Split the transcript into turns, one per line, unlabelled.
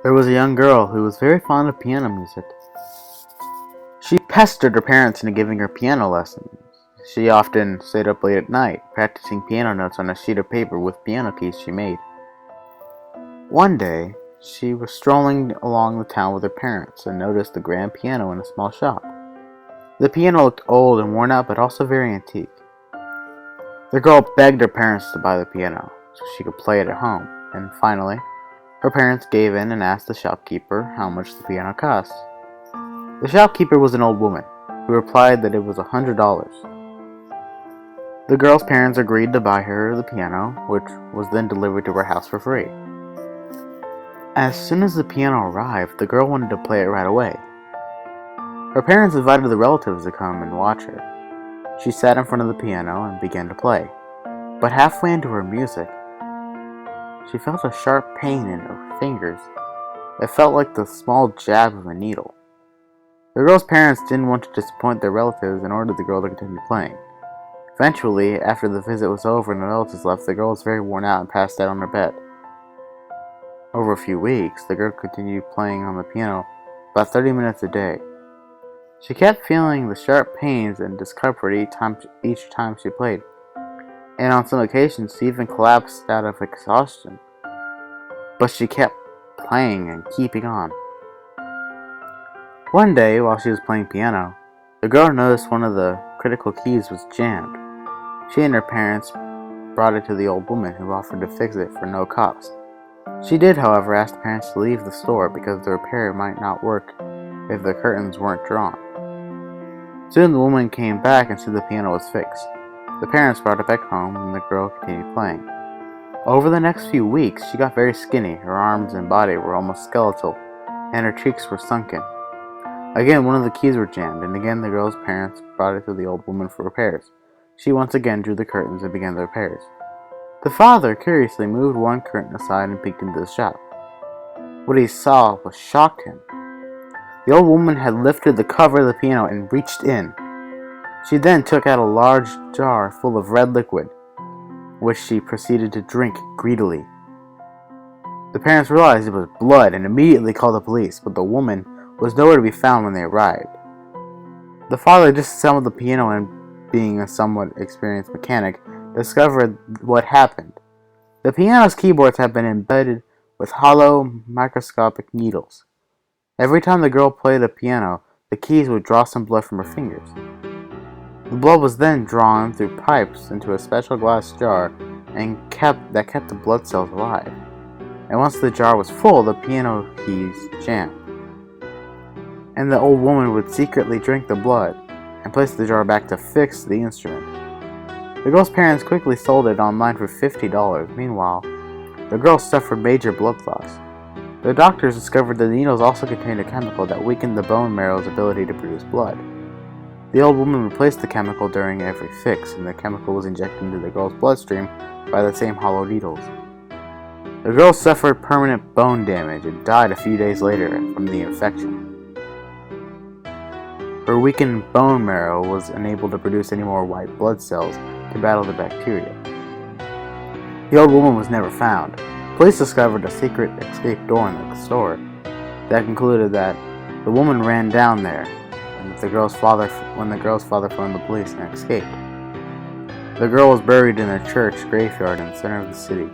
There was a young girl who was very fond of piano music. She pestered her parents into giving her piano lessons. She often stayed up late at night, practicing piano notes on a sheet of paper with piano keys she made. One day, she was strolling along the town with her parents and noticed the grand piano in a small shop. The piano looked old and worn out, but also very antique. The girl begged her parents to buy the piano so she could play it at home, and finally, her parents gave in and asked the shopkeeper how much the piano cost. The shopkeeper was an old woman, who replied that it was $100. The girl's parents agreed to buy her the piano, which was then delivered to her house for free. As soon as the piano arrived, the girl wanted to play it right away. Her parents invited the relatives to come and watch her. She sat in front of the piano and began to play, but halfway into her music, she felt a sharp pain in her fingers. It felt like the small jab of a needle. The girl's parents didn't want to disappoint their relatives and ordered the girl to continue playing. Eventually, after the visit was over and the relatives left, the girl was very worn out and passed out on her bed. Over a few weeks, the girl continued playing on the piano about 30 minutes a day. She kept feeling the sharp pains and discomfort each time she played, and on some occasions she even collapsed out of exhaustion. But she kept playing and keeping on. One day, while she was playing piano, the girl noticed one of the critical keys was jammed. She and her parents brought it to the old woman, who offered to fix it for no cost. She did, however, ask the parents to leave the store because the repair might not work if the curtains weren't drawn. Soon the woman came back and said the piano was fixed. The parents brought it back home and the girl continued playing. Over the next few weeks, she got very skinny. Her arms and body were almost skeletal, and her cheeks were sunken. Again, one of the keys were jammed, and again the girl's parents brought it to the old woman for repairs. She once again drew the curtains and began the repairs. The father curiously moved one curtain aside and peeked into the shop. What he saw shocked him. The old woman had lifted the cover of the piano and reached in. She then took out a large jar full of red liquid, which she proceeded to drink greedily. The parents realized it was blood and immediately called the police, but the woman was nowhere to be found when they arrived. The father disassembled the piano and, being a somewhat experienced mechanic, discovered what happened. The piano's keyboards had been embedded with hollow, microscopic needles. Every time the girl played the piano, the keys would draw some blood from her fingers. The blood was then drawn through pipes into a special glass jar and kept the blood cells alive. And once the jar was full, the piano keys jammed. And the old woman would secretly drink the blood and place the jar back to fix the instrument. The girl's parents quickly sold it online for $50. Meanwhile, the girl suffered major blood loss. The doctors discovered that the needles also contained a chemical that weakened the bone marrow's ability to produce blood. The old woman replaced the chemical during every fix, and the chemical was injected into the girl's bloodstream by the same hollow needles. The girl suffered permanent bone damage and died a few days later from the infection. Her weakened bone marrow was unable to produce any more white blood cells to battle the bacteria. The old woman was never found. Police discovered a secret escape door in the store that concluded that the woman ran down there when the girl's father phoned the police and escaped. The girl was buried in a church graveyard in the center of the city.